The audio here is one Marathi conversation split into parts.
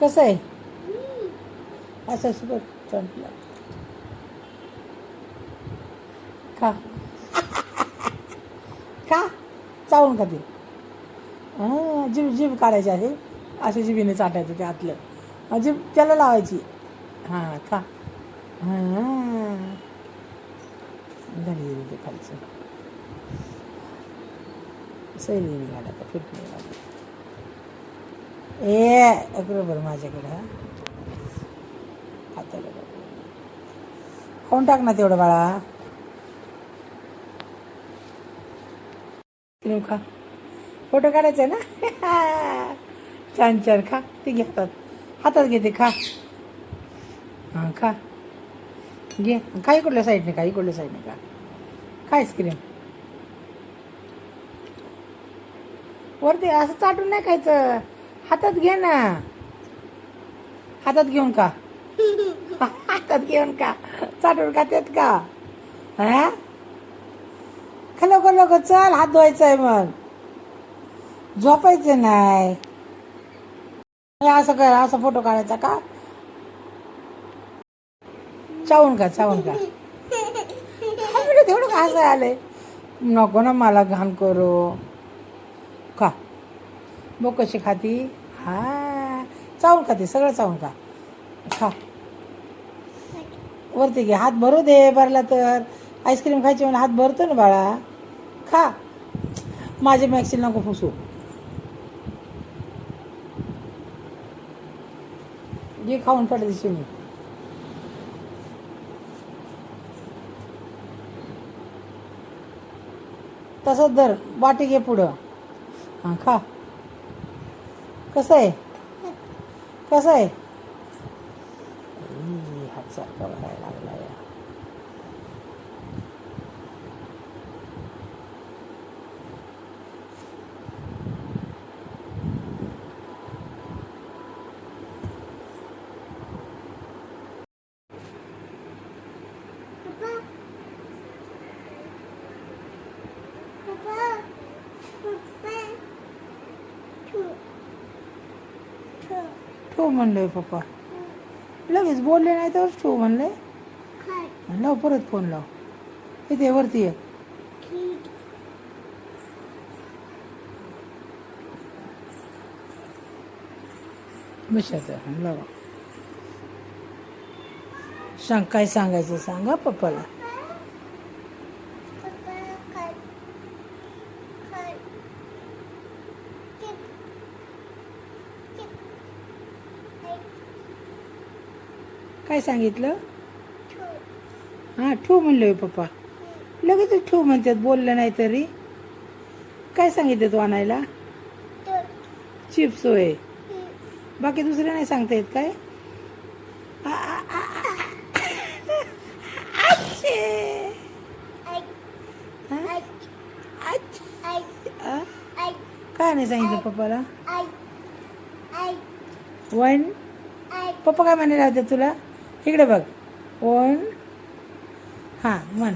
कसं आहे असं सुपर संपलं खा खा चावून का ते जीभ जीभ काढायची आहे अशी जिभीने चाटायचं ते आतलं जीभ त्याला लावायची हां खा हां झाली ते खालचं सैली निघाला का फिट निघाला बरोबर माझ्याकडं हाताला खाऊन टाक ना तेवढं बाळा खा फोटो काढायचा आहे ना छान छान खा ते घे हातात घेते खा हां खा घे काही कुठल्या साईडने काही कुठल्या साईडने खा आईस्क्रीम वरती असं चाटून नाही खायचं हातात घे ना हातात घेऊन का हातात घेऊन का चाटून खात्यात का हा लवकर लवकर चल हात धुवायचा आहे मग झोपायचं नाही असं कर असा फोटो काढायचा का चावून का तेवढं का असं आलंय नको ना मला घाण करू का बघ कशी खाती हा चावून खाते सगळं चावून खा वरती घे हात भरू दे भरला तर आईस्क्रीम खायची म्हणून हात भरतो ना बाळा खा माझे मॅक्सिल नको फुसू जे खाऊन पडले दिशेने तसंच धर वाटी घे पुढं हां खा कसं आहे हात सारखा भरायला लागला या ठेव म्हणलंय पप्पा लगेच बोलले नाही तर ठेव म्हणलंय लाव परत फोन लाव इथे वरती आहे मिशाचं लावा काय सांगायचं सांगा पप्पाला काय सांगितलं हां ठेव म्हणलं पप्पा लगेच ठेव म्हणतात बोललं नाही तरी काय सांगितलं तू आणायला चिप्स होय बाकी दुसरे नाही सांगता येत काय काय नाही सांगितलं पप्पाला वन पप्पा काय म्हणायला होते तुला इकडे बघ वन हां म्हण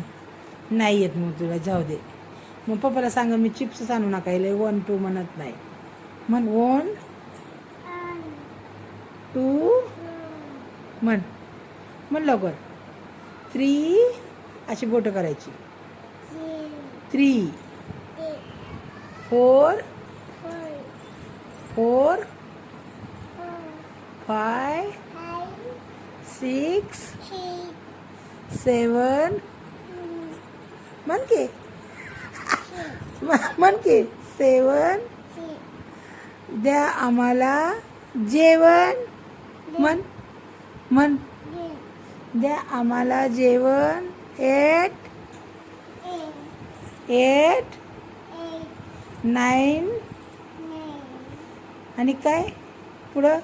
नाही येत मग तुला जाऊ दे मग पप्पाला सांग मी चिप्स आणू नका यायला 1 2 म्हणत नाही म्हण 1 2 म्हण लवकर 3 अशी बोटं करायची 3 4 4 5 6 7 म्हण की 7 द्या आम्हाला जेवण म्हण द्या आम्हाला जेवण 8 9 आणि काय पुढं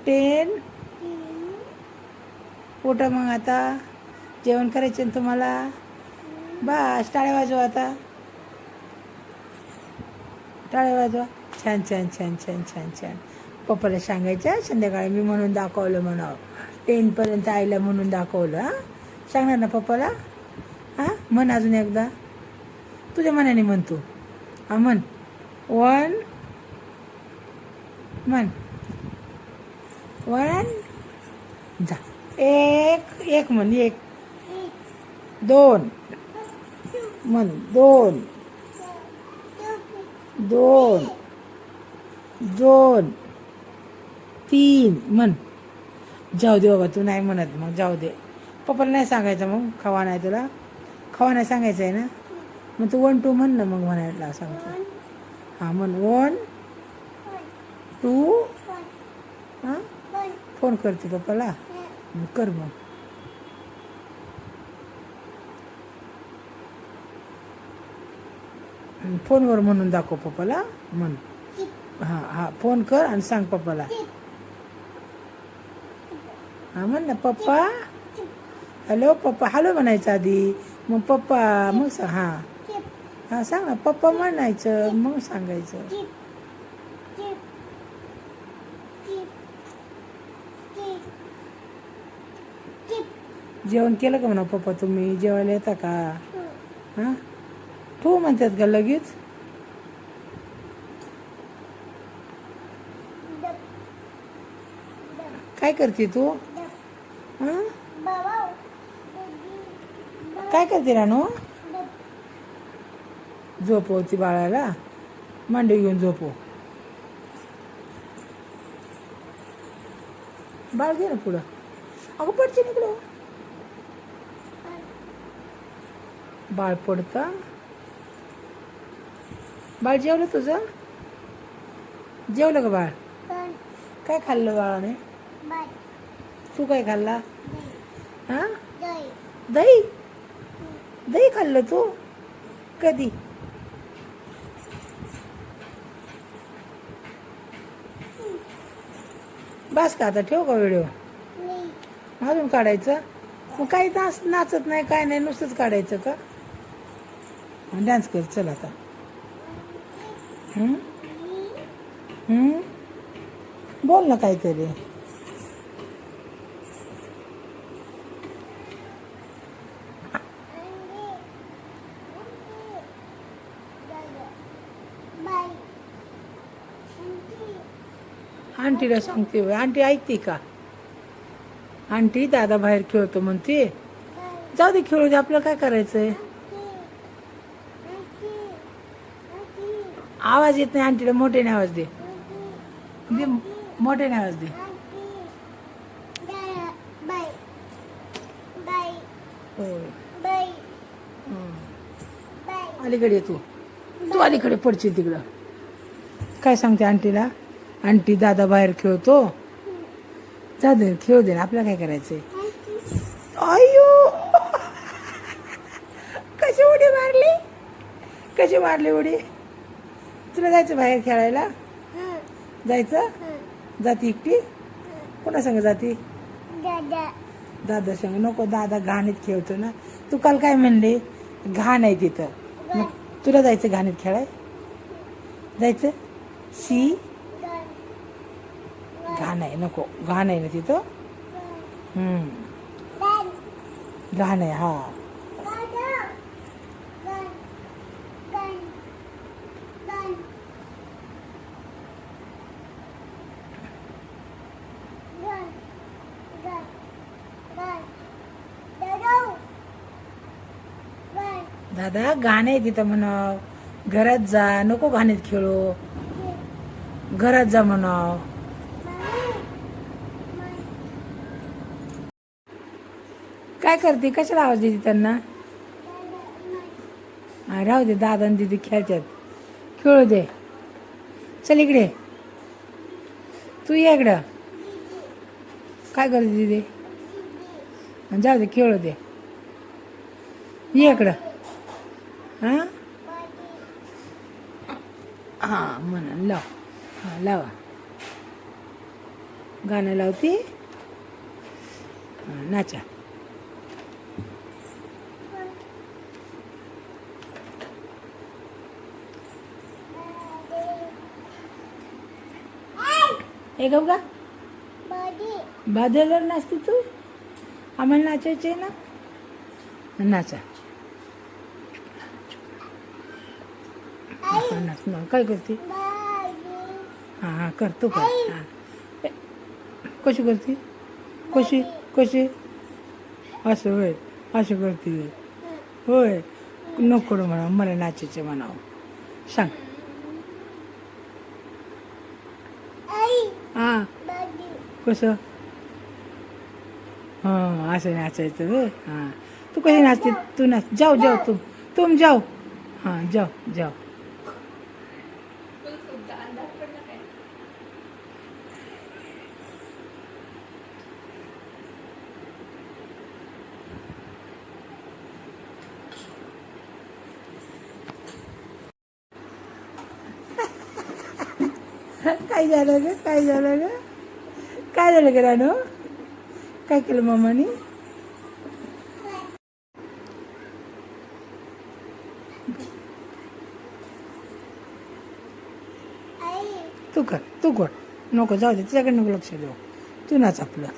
10 उठा मग आता जेवण करायचे ना तुम्हाला बस टाळ्या वाजवा आता टाळ्या वाजवा छान छान छान छान छान छान पप्पाला सांगायचं संध्याकाळी मी म्हणून दाखवलं म्हणावं 10पर्यंत आईला म्हणून दाखवलं हां सांगणार ना पप्पाला हां म्हण अजून एकदा तुझ्या मनाने म्हण तू हां म्हण 1 म्हण वन जा एक एक म्हण एक दोन म्हण दोन दोन दोन तीन म्हण जाऊ दे बाबा तू नाही म्हणत मग जाऊ दे पप्पाला नाही सांगायचं मग खवा नाही तुला खवा नाही सांगायचं आहे ना मग तू 1 2 म्हण ना मग म्हणायला सांगतो हां म्हण 1 2 हां फोन करते पप्पाला कर मग फोनवर म्हणून दाखव पप्पाला म्हण हां हां फोन कर आणि सांग पप्पाला हां म्हण ना पप्पा हॅलो पप्पा हॅलो म्हणायचं आधी मग पप्पा मग हां हां सांग ना पप्पा म्हणायचं मग सांगायचं जेवण केलं का म्हणा पप्पा तुम्ही जेवायला येता का हां तू म्हणतात का लगेच काय करते तू हां काय करते रानू झोपवती बाळाला मांडी घेऊन झोपव बाळ घे ना पुढं अगं पडते निकडं बाळ पडतं बाळ जेवलं तुझं जेवलं का बाळ काय खाल्लं बाळाने तू काय खाल्ला हां दही दही खाल्लं तू कधी बस का आता ठेव का व्हिडिओ अजून काढायचं मग काही नाचत नाही काय नाही नुसतंच काढायचं का डान्स कर चल आता बोल ना काहीतरी आंटीला सांगते आंटी ऐकते का आंटी दादा बाहेर खेळतो म्हणते जाऊ दे खेळू दे आपल्याला काय करायचंय आवाज येत नाही आंटीला मोठ्याने आवाज दे मोठ्याने आवाज दे अलीकडे तू तू अलीकडे पडशील तिकडं काय सांगते आंटीला आंटी दादा बाहेर खेळतो जा दे खेळू दे ना आपल्याला काय करायचंय अयो कशी उडी मारली कशी मारली उडी तुला जायचं बाहेर खेळायला जायचं जाती एकटी कोणा संग जाती दादा संग नको दादा घाणीत खेळतो ना तू काल काय म्हणले घाण आहे तिथं मग तुला जायचं घाणीत खेळाय जायचं शी घाण आहे नको घाण आहे ना तिथं घाण आहे हा दादा घाण आहे तिथं म्हणाव घरात जा नको घाणीत खेळू घरात जा म्हणाव काय करते कशाला आवाज देते त्यांना राहू दे दादा आणि दिदी खेळतात खेळू दे चल इकडे तू ये इकडं काय करते दिदी जाऊ दे खेळू दे ये इकडं हां हां म्हणा लाव हां लावा गाणं लावती नाचा हे गं का बादलवर नाचते तू आम्हाला नाचायचे ना नाचा नाच काय करते हां हां कर तू कर हां कशी करते कशी कशी असं होय असं करते होय नको म्हणा मला नाचायचं म्हणावं सांग हां कसं हां असं नाचायचं होय हां तू कशी नाचते तू नाच जाऊ जाऊ तुम जाऊ हां जाऊ जाऊ काय झालं ग काय झालं ग काय झालं ग रानू काय केलं मम्मानी तू कर नको जाऊ दे तिच्याकडे नको लक्ष देऊ तू नाच आपलं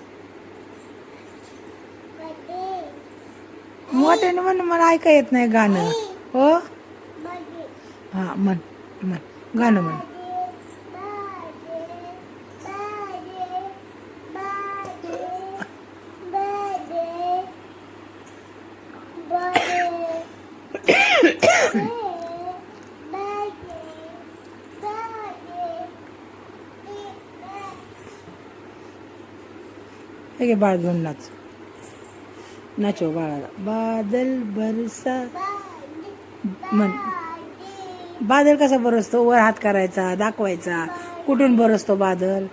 मोठ्याने म्हण मला ऐका येत नाही गाणं हो हां म्हण म्हण गाणं म्हण हे घे बाळ घेऊन नाच नाचो बाळाला बादल बरसा म्हण बादल कसा बरसतो वर हात करायचा दाखवायचा कुठून बरसतो बादल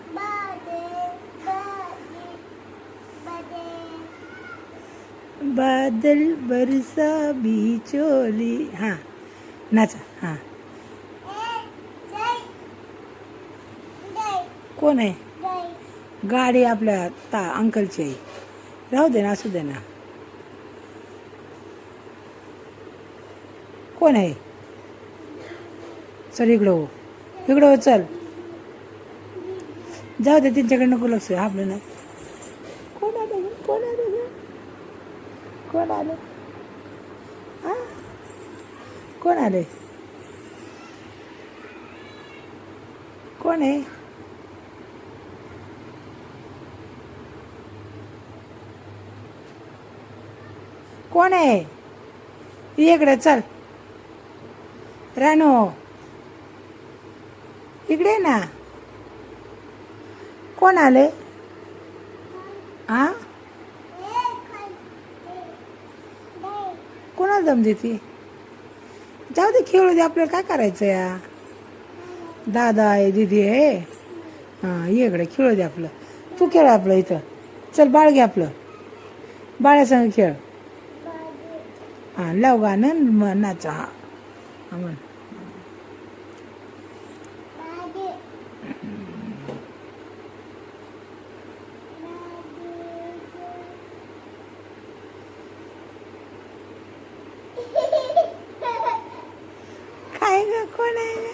बादल बरसा बिचोली हां नाचा हां कोण आहे गाडी आपल्या अंकलची आहे राहू दे ना असू दे ना कोण आहे चल इकडं हो चल जाऊ दे त्यांच्याकडे नको लक्ष आपलं ना कोण आलं कोण आलं कोण आलं हां कोण आले कोण आहे कोण आहे इकडे चल रानू इकडे ना कोण आले हां कोणाला दम देते जाऊ दे खेळू दे आपल्याला काय करायचं या दादा आहे दीदी आहे हां इकडे खेळू दे आपलं तू खेळ आपलं इथं चल बाळ घे आपलं बाळासंग खेळ हां लाव गाणं नाचा हां म्हण काय ग कोण आहे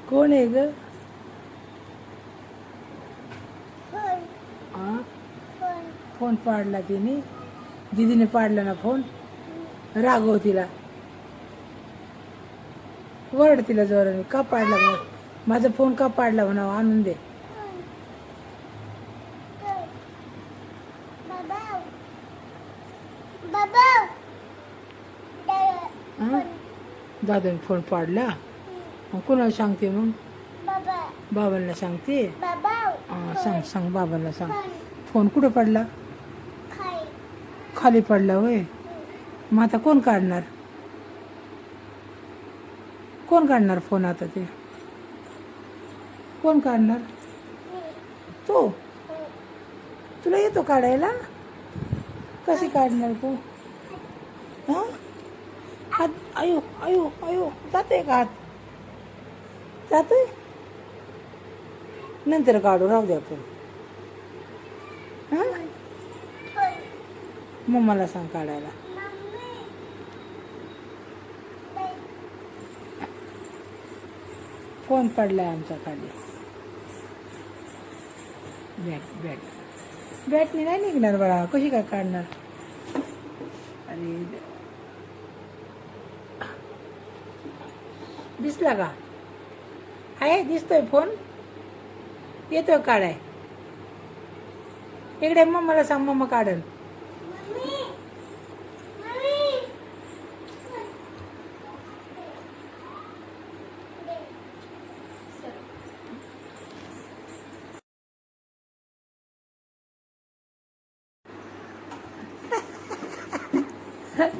कोण आहे ग फोन पाडला तिने दीदीने पाडला ना फोन रागव तिला वरड तिला जोराने का पाडला माझा फोन का पाडला म्हणा आणून दे दादाने फोन पाडला कोणाला सांगते मग बाबांना सांगते सांग सांग बाबांना सांग फोन कुठं पडला खाली पडला होय मग आता कोण काढणार फोन आता ते कोण काढणार तू तुला येतो काढायला कशी काढणार तू हां हात आयो आयो आयो जाते का हात जातोय नंतर काढू राहू दे आपण हां मम्माला सांग काढायला फोन पडलाय आमच्या खाली बॅटने नाही निघणार बाळा कशी काय काढणार आणि दिसला का? आहे, दिसतोय फोन, येतोय काढाय. इकडे मम्माला सांग, मम्मा काढल.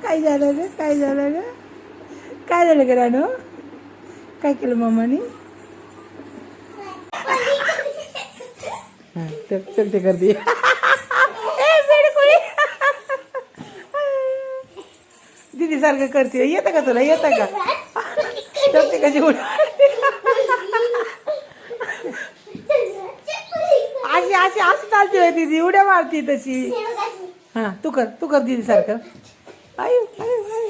काय झालं ग? काय झालं ग? काय झालं ग रानू? काय केलं मम्मानी? चल ते करते. दीदी सारखं करते. येतं का तुला? येतं का? करते कशी उडी? अशी अशी असं चालते दीदी, उड्या मारती तशी. हा, तू कर दीदी सारखं. आयु आयु आयु.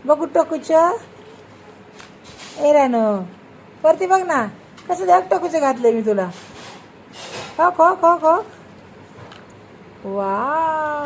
बघू टोकूच. ए रानू, वरती बघ ना, कसं देख टोकूच घातलंय मी तुला. खो खो खो खो. वा.